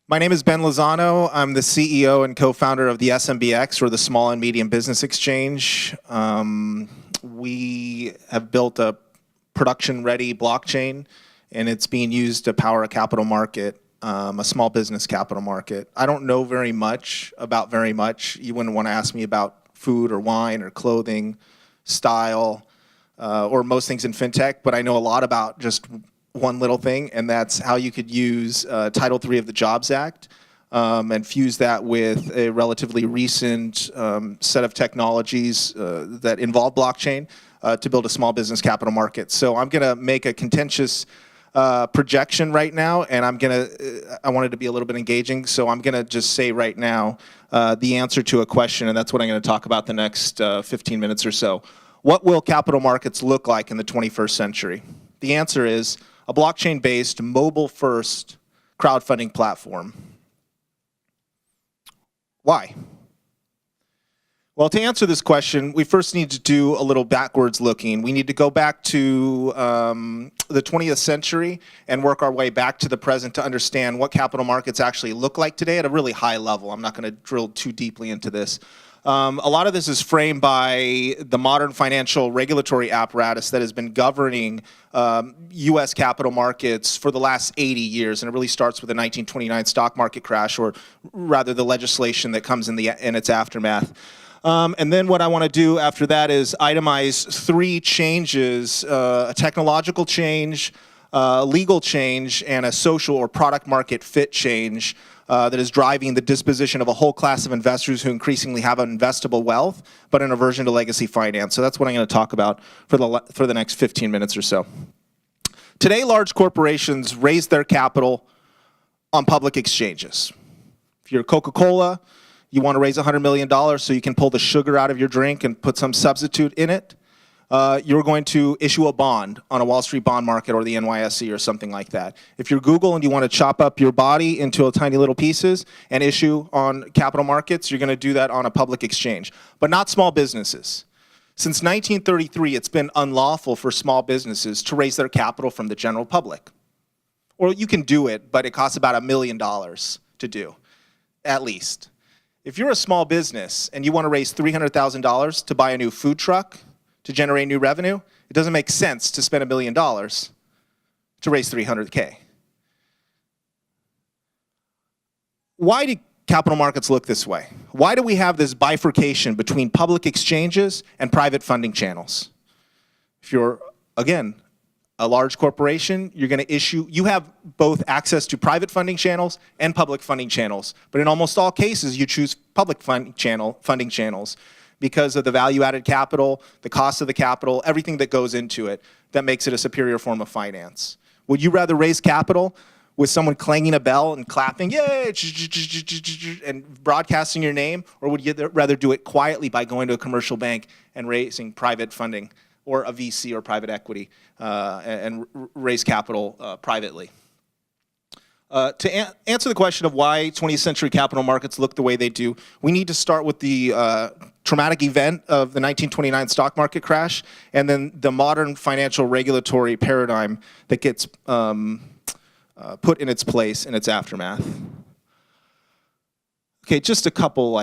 My name is Ben Lozano. I'm the CEO and co-founder of the SMBX, or the Small and Medium Business Exchange. We have built a production-ready blockchain, and it's being used to power a capital market, a small business capital market. I don't know very much about very much. You wouldn't want to ask me about food or wine or clothing, style, or most things in fintech, but I know a lot about just one little thing, and that's how you could use Title III of the Jobs Act and fuse that with a relatively recent set of technologies that involve blockchain to build a small business capital market. So I'm going to make a contentious projection right now, and I wanted to be a little bit engaging, so I'm going to just say right now the answer to a question, and that's what I'm going to talk about the next 15 minutes or so. What will capital markets look like in the 21st century? The answer is a blockchain-based, mobile-first crowdfunding platform. Why? Well, to answer this question, we first need to do a little backwards looking. We need to go back to the 20th century and work our way back to the present to understand what capital markets actually look like today at a really high level. I'm not going to drill too deeply into this. A lot of this is framed by the modern financial regulatory apparatus that has been governing U.S. capital markets for the last 80 years, and it really starts with the 1929 stock market crash, or rather the legislation that comes in its aftermath. And then what I want to do after that is itemize three changes: a technological change, legal change, and a social or product market fit change that is driving the disposition of a whole class of investors who increasingly have an investable wealth, but an aversion to legacy finance. So that's what I'm going to talk about for the next 15 minutes or so. Today, large corporations raise their capital on public exchanges. If you're Coca-Cola, you want to raise $100 million so you can pull the sugar out of your drink and put some substitute in it, you're going to issue a bond on a Wall Street bond market or the NYSE or something like that. If you're Google and you want to chop up your body into tiny little pieces and issue on capital markets, you're going to do that on a public exchange, but not small businesses. Since 1933, it's been unlawful for small businesses to raise their capital from the general public. Or you can do it, but it costs about $1 million to do, at least. If you're a small business and you want to raise $300,000 to buy a new food truck to generate new revenue, it doesn't make sense to spend $1 million to raise $300K. Why do capital markets look this way? Why do we have this bifurcation between public exchanges and private funding channels? If you're, again, a large corporation, you're going to you have both access to private funding channels and public funding channels, but in almost all cases, you choose public funding channels because of the value-added capital, the cost of the capital, everything that goes into it that makes it a superior form of finance. Would you rather raise capital with someone clanging a bell and clapping, yay, and broadcasting your name, or would you rather do it quietly by going to a commercial bank and raising private funding, or a VC or private equity, and raise capital privately? To answer the question of why 20th century capital markets look the way they do, we need to start with the traumatic event of the 1929 stock market crash, and then the modern financial regulatory paradigm that gets put in its place in its aftermath. Okay, just a couple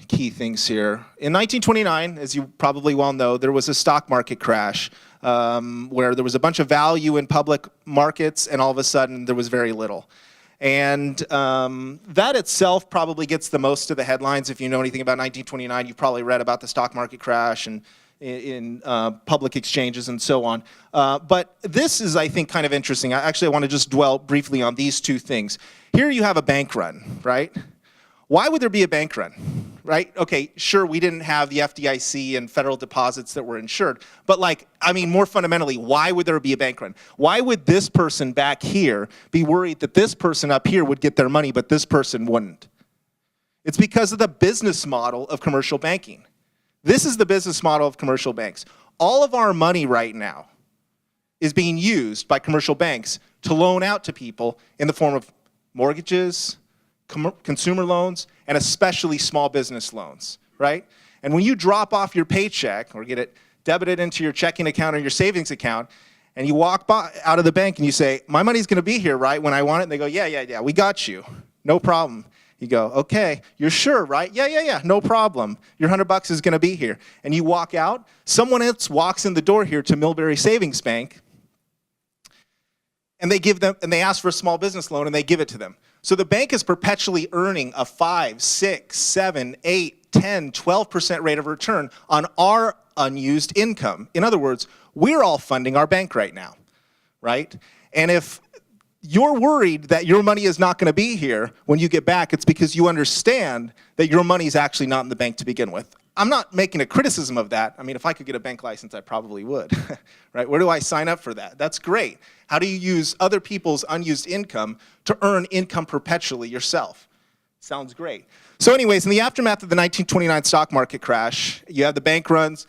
key things here. In 1929, as you probably well know, there was a stock market crash where there was a bunch of value in public markets, and all of a sudden there was very little. And that itself probably gets the most of the headlines. If you know anything about 1929, you've probably read about the stock market crash and in public exchanges and so on. But this is, I think, kind of interesting. I want to just dwell briefly on these two things. Here you have a bank run, right? Why would there be a bank run, right? Okay, sure, we didn't have the FDIC and federal deposits that were insured, but more fundamentally, why would there be a bank run? Why would this person back here be worried that this person up here would get their money, but this person wouldn't? It's because of the business model of commercial banking. This is the business model of commercial banks. All of our money right now is being used by commercial banks to loan out to people in the form of mortgages, consumer loans, and especially small business loans, right? And when you drop off your paycheck or get it debited into your checking account or your savings account, and you walk out of the bank and you say, my money's going to be here, right, when I want it? And they go, yeah, we got you. No problem. You go, okay, you're sure, right? Yeah, no problem. Your $100 is going to be here. And you walk out, someone else walks in the door here to Millbury Savings Bank, and they ask for a small business loan, and they give it to them. So the bank is perpetually earning a 5, 6, 7, 8, 10, 12% rate of return on our unused income. In other words, we're all funding our bank right now, right? And if you're worried that your money is not going to be here when you get back, it's because you understand that your money is actually not in the bank to begin with. I'm not making a criticism of that. I mean, if I could get a bank license, I probably would, right? Where do I sign up for that? That's great. How do you use other people's unused income to earn income perpetually yourself? Sounds great. So anyways, in the aftermath of the 1929 stock market crash, you have the bank runs.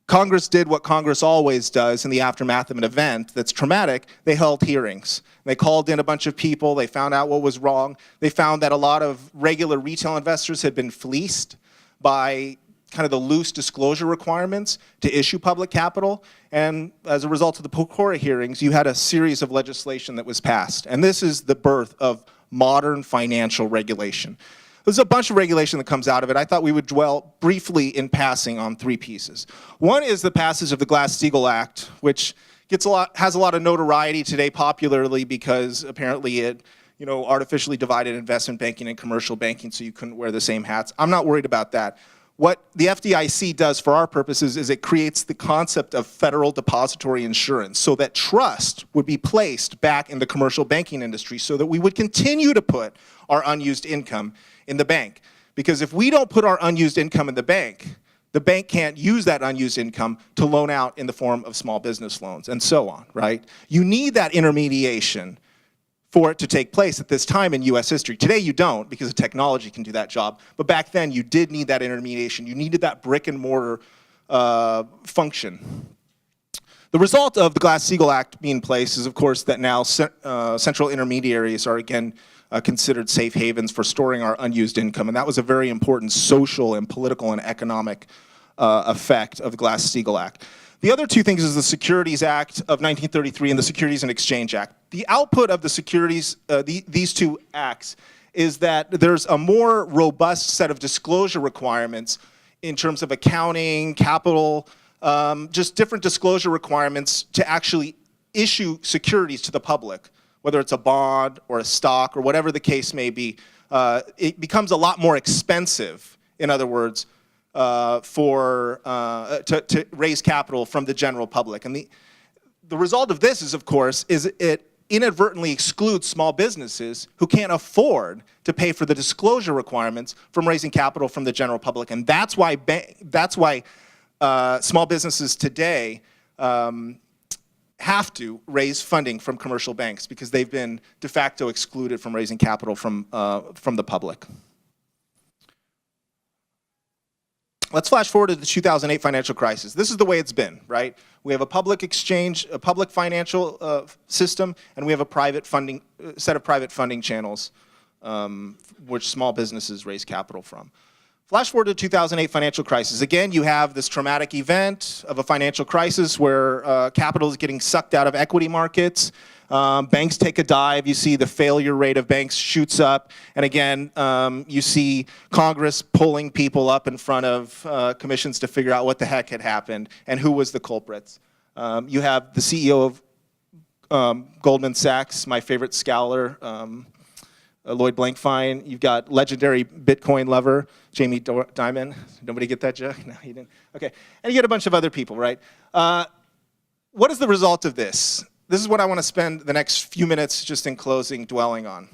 Congress did what Congress always does in the aftermath of an event that's traumatic. They held hearings. They called in a bunch of people. They found out what was wrong. They found that a lot of regular retail investors had been fleeced by kind of the loose disclosure requirements to issue public capital. And as a result of the PCORA hearings, you had a series of legislation that was passed. And this is the birth of modern financial regulation. There's a bunch of regulation that comes out of it. I thought we would dwell briefly in passing on 3 pieces. One is the passage of the Glass-Steagall Act, which has a lot of notoriety today popularly because apparently it artificially divided investment banking and commercial banking so you couldn't wear the same hats. I'm not worried about that. What the FDIC does for our purposes is it creates the concept of federal depository insurance so that trust would be placed back in the commercial banking industry so that we would continue to put our unused income in the bank. Because if we don't put our unused income in the bank can't use that unused income to loan out in the form of small business loans and so on, right? You need that intermediation for it to take place at this time in US history. Today you don't because the technology can do that job, but back then you did need that intermediation. You needed that brick and mortar function. The result of the Glass-Steagall Act being in place is, of course, that now central intermediaries are again considered safe havens for storing our unused income, and that was a very important social and political and economic effect of the Glass-Steagall Act. The other 2 things is the Securities Act of 1933 and the Securities and Exchange Act. The output of the securities, these 2 acts, is that there's a more robust set of disclosure requirements in terms of accounting, capital, just different disclosure requirements to actually issue securities to the public, whether it's a bond or a stock or whatever the case may be. It becomes a lot more expensive, in other words, to raise capital from the general public. And the result of this is, of course, it inadvertently excludes small businesses who can't afford to pay for the disclosure requirements from raising capital from the general public. And that's why small businesses today have to raise funding from commercial banks because they've been de facto excluded from raising capital from the public. Let's flash forward to the 2008 financial crisis. This is the way it's been, right? We have a public exchange, a public financial system, and we have a private funding set of private funding channels, which small businesses raise capital from. Flash forward to the 2008 financial crisis. Again, you have this traumatic event of a financial crisis where capital is getting sucked out of equity markets. Banks take a dive. You see the failure rate of banks shoots up. And again, you see Congress pulling people up in front of commissions to figure out what the heck had happened and who was the culprits. You have the CEO of Goldman Sachs, my favorite scowler, Lloyd Blankfein. You've got legendary Bitcoin lover, Jamie Dimon. Nobody get that joke? No, you didn't? Okay. And you get a bunch of other people, right? What is the result of this? This is what I want to spend the next few minutes just in closing dwelling on.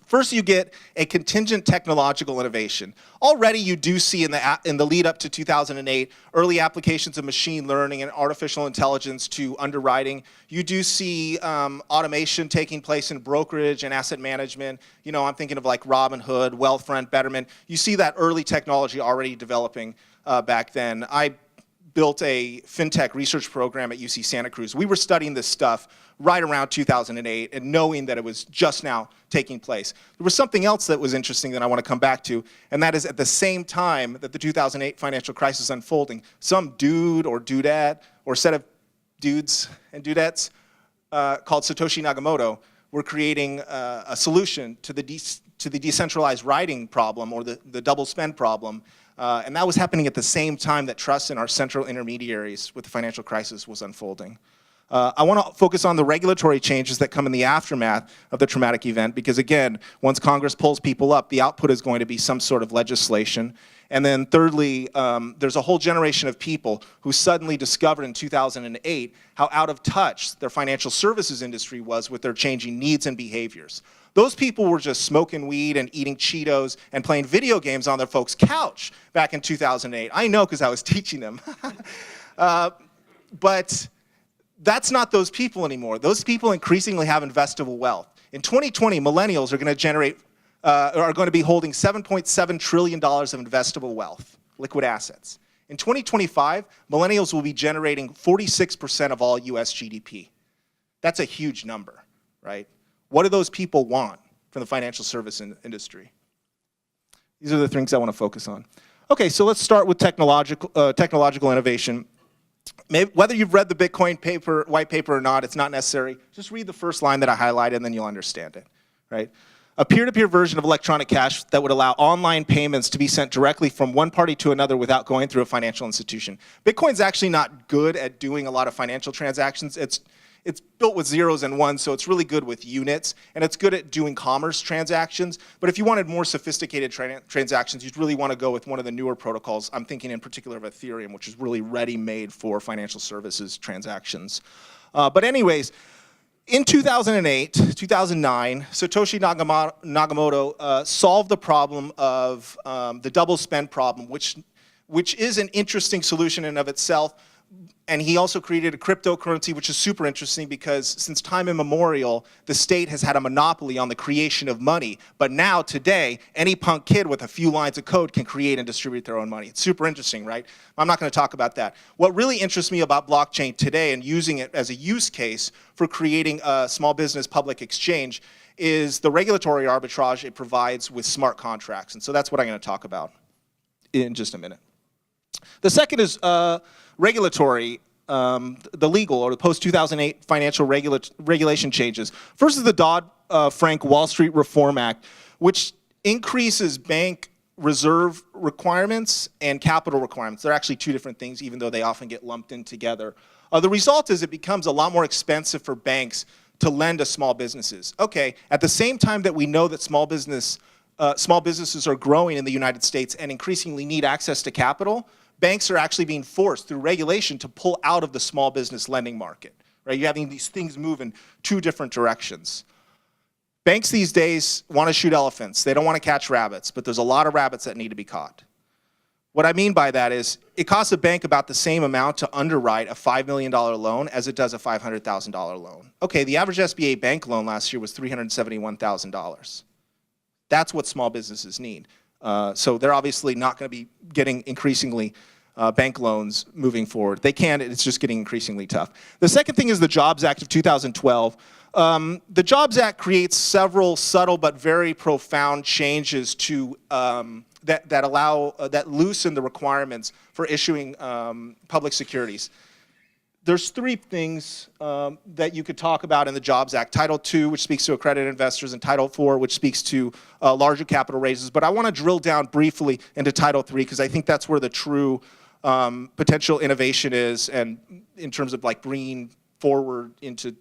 First, you get a contingent technological innovation. Already you do see in the lead up to 2008 early applications of machine learning and artificial intelligence to underwriting. You do see automation taking place in brokerage and asset management. You know, I'm thinking of like Robinhood, Wealthfront, Betterment. You see that early technology already developing back then. I built a fintech research program at UC Santa Cruz. We were studying this stuff right around 2008 and knowing that it was just now taking place. There was something else that was interesting that I want to come back to, and that is at the same time that the 2008 financial crisis is unfolding, some dude or dudette or set of dudes and dudettes called Satoshi Nakamoto were creating a solution to the decentralized writing problem, or the double spend problem, and that was happening at the same time that trust in our central intermediaries with the financial crisis was unfolding. I want to focus on the regulatory changes that come in the aftermath of the traumatic event, because again, once Congress pulls people up, the output is going to be some sort of legislation. And then thirdly, there's a whole generation of people who suddenly discovered in 2008 how out of touch their financial services industry was with their changing needs and behaviors. Those people were just smoking weed and eating Cheetos and playing video games on their folks' couch back in 2008. I know because I was teaching them. But that's not those people anymore. Those people increasingly have investable wealth. In 2020, millennials are going to be holding $7.7 trillion of investable wealth, liquid assets. In 2025, millennials will be generating 46% of all US GDP. That's a huge number, right? What do those people want from the financial service industry? These are the things I want to focus on. Okay, so let's start with technological innovation. Whether you've read the Bitcoin white paper or not, it's not necessary. Just read the first line that I highlighted and then you'll understand it, right? A peer-to-peer version of electronic cash that would allow online payments to be sent directly from one party to another without going through a financial institution. Bitcoin's actually not good at doing a lot of financial transactions. It's built with zeros and ones, so it's really good with units, and it's good at doing commerce transactions. But if you wanted more sophisticated transactions, you'd really want to go with one of the newer protocols. I'm thinking in particular of Ethereum, which is really ready-made for financial services transactions. But anyways, in 2008, 2009, Satoshi Nakamoto solved the problem of the double spend problem, which is an interesting solution in and of itself. And he also created a cryptocurrency, which is super interesting because since time immemorial, the state has had a monopoly on the creation of money. But now, today, any punk kid with a few lines of code can create and distribute their own money. It's super interesting, right? I'm not going to talk about that. What really interests me about blockchain today and using it as a use case for creating a small business public exchange is the regulatory arbitrage it provides with smart contracts. And so that's what I'm going to talk about in just a minute. The second is regulatory, the legal or the post-2008 financial regulation changes. First is the Dodd-Frank Wall Street Reform Act, which increases bank reserve requirements and capital requirements. They're actually two different things, even though they often get lumped in together. The result is it becomes a lot more expensive for banks to lend to small businesses. Okay, at the same time that we know that small businesses are growing in the United States and increasingly need access to capital, banks are actually being forced through regulation to pull out of the small business lending market, right? You're having these things move in two different directions. Banks these days want to shoot elephants. They don't want to catch rabbits, but there's a lot of rabbits that need to be caught. What I mean by that is it costs a bank about the same amount to underwrite a $5 million loan as it does a $500,000 loan. Okay, the average SBA bank loan last year was $371,000. That's what small businesses need. So they're obviously not going to be getting increasingly bank loans moving forward. They can, it's just getting increasingly tough. The second thing is the Jobs Act of 2012. The Jobs Act creates several subtle but very profound changes to that loosen the requirements for issuing public securities. There's three things that you could talk about in the Jobs Act. Title II, which speaks to accredited investors, and Title IV, which speaks to larger capital raises. But I want to drill down briefly into Title III because I think that's where the true potential innovation is, and in terms of like bringing forward into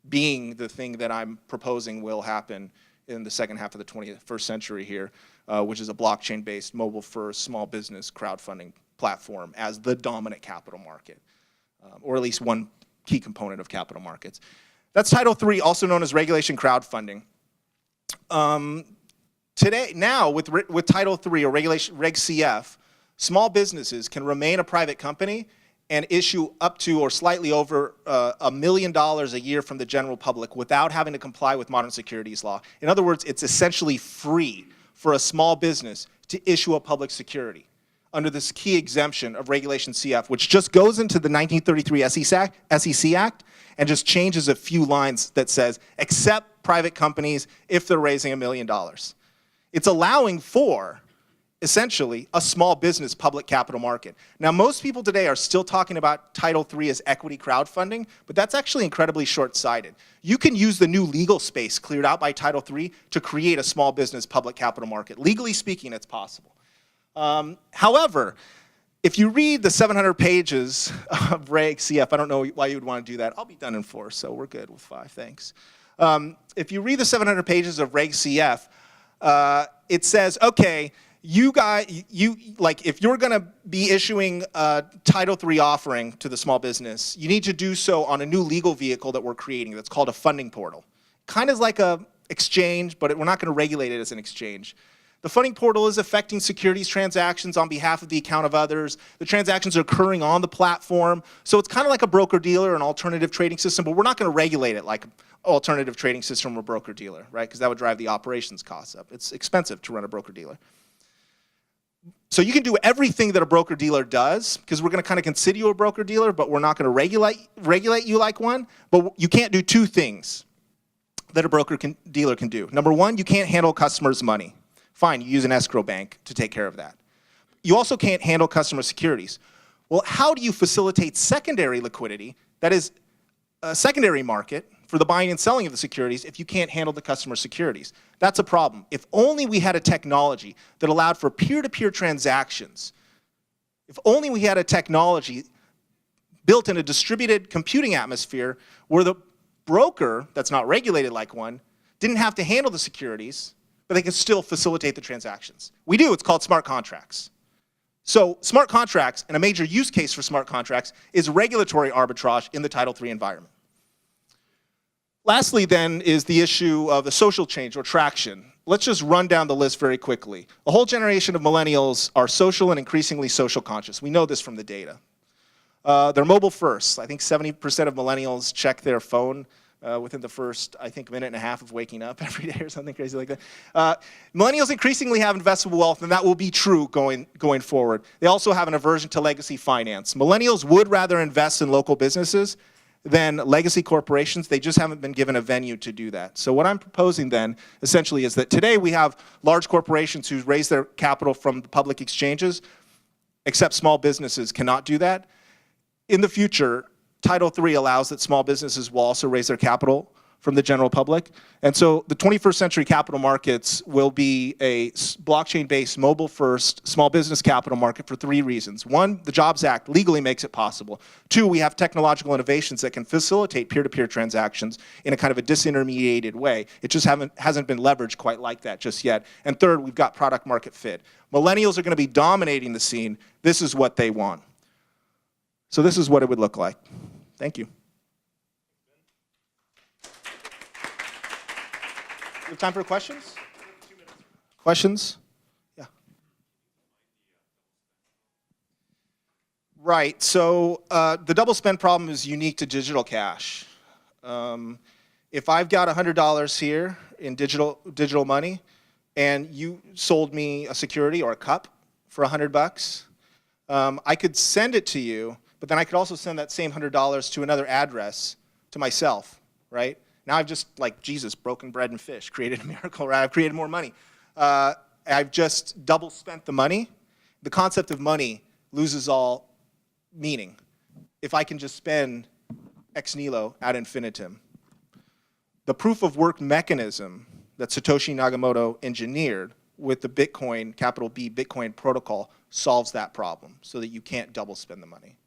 being the thing that I'm proposing will happen in the second half of the 21st century here, which is a blockchain-based, mobile-first, small business crowdfunding platform as the dominant capital market. Or at least one key component of capital markets. That's Title III, also known as regulation crowdfunding. Today, now with Title III or regulation Reg CF, small businesses can remain a private company and issue up to or slightly over $1 million a year from the general public without having to comply with modern securities law. In other words, it's essentially free for a small business to issue a public security under this key exemption of Regulation CF, which just goes into the 1933 SEC Act and just changes a few lines that says, except private companies if they're raising $1 million. It's allowing for essentially a small business public capital market. Now, most people today are still talking about Title III as equity crowdfunding, but that's actually incredibly short-sighted. You can use the new legal space cleared out by Title III to create a small business public capital market. Legally speaking, it's possible. However, if you read the 700 pages of Reg CF, I don't know why you would want to do that. I'll be done in 4, so we're good with 5, thanks. If you read the 700 pages of Reg CF, it says, okay, if you're going to be issuing a Title III offering to the small business, you need to do so on a new legal vehicle that we're creating that's called a funding portal. Kind of like a exchange, but we're not going to regulate it as an exchange. The funding portal is affecting securities transactions on behalf of the account of others. The transactions are occurring on the platform. So it's kind of like a broker-dealer, an alternative trading system, but we're not going to regulate it like an alternative trading system or broker-dealer, right? Because that would drive the operations costs up. It's expensive to run a broker-dealer. So you can do everything that a broker-dealer does, because we're going to kind of consider you a broker-dealer, but we're not going to regulate you like one. But you can't do 2 things that a broker-dealer can do. Number 1, you can't handle customers' money. Fine, you use an escrow bank to take care of that. You also can't handle customer securities. Well, how do you facilitate secondary liquidity, that is a secondary market for the buying and selling of the securities, if you can't handle the customer securities? That's a problem. If only we had a technology that allowed for peer-to-peer transactions, if only we had a technology built in a distributed computing atmosphere where the broker, that's not regulated like one, didn't have to handle the securities, but they can still facilitate the transactions. We do, it's called smart contracts. So smart contracts, and a major use case for smart contracts, is regulatory arbitrage in the Title III environment. Lastly then is the issue of the social change or traction. Let's just run down the list very quickly. A whole generation of millennials are social and increasingly social conscious. We know this from the data. They're mobile first. I think 70% of millennials check their phone within the first, I think, minute and a half of waking up every day or something crazy like that. Millennials increasingly have investable wealth, and that will be true going forward. They also have an aversion to legacy finance. Millennials would rather invest in local businesses than legacy corporations. They just haven't been given a venue to do that. So what I'm proposing then, essentially, is that today we have large corporations who raise their capital from the public exchanges, except small businesses cannot do that. In the future, Title III allows that small businesses will also raise their capital from the general public. And so the 21st century capital markets will be a blockchain-based, mobile-first, small business capital market for 3 reasons. 1, the Jobs Act legally makes it possible. 2, we have technological innovations that can facilitate peer-to-peer transactions in a kind of a disintermediated way. It just hasn't been leveraged quite like that just yet. And 3rd, we've got product market fit. Millennials are going to be dominating the scene. This is what they want. So this is what it would look like. Thank you. We have time for questions? Questions? Yeah. Right, so the double spend problem is unique to digital cash. If I've got $100 here in digital money, and you sold me a security or a cup for $100, I could send it to you, but then I could also send that same $100 to another address to myself, right? Now I've just, like Jesus, broken bread and fish, created a miracle, right? I've created more money. I've just double spent the money. The concept of money loses all meaning if I can just spend ex nihilo ad infinitum. The proof of work mechanism that Satoshi Nakamoto engineered with the Bitcoin, capital B, Bitcoin protocol solves that problem so that you can't double spend the money.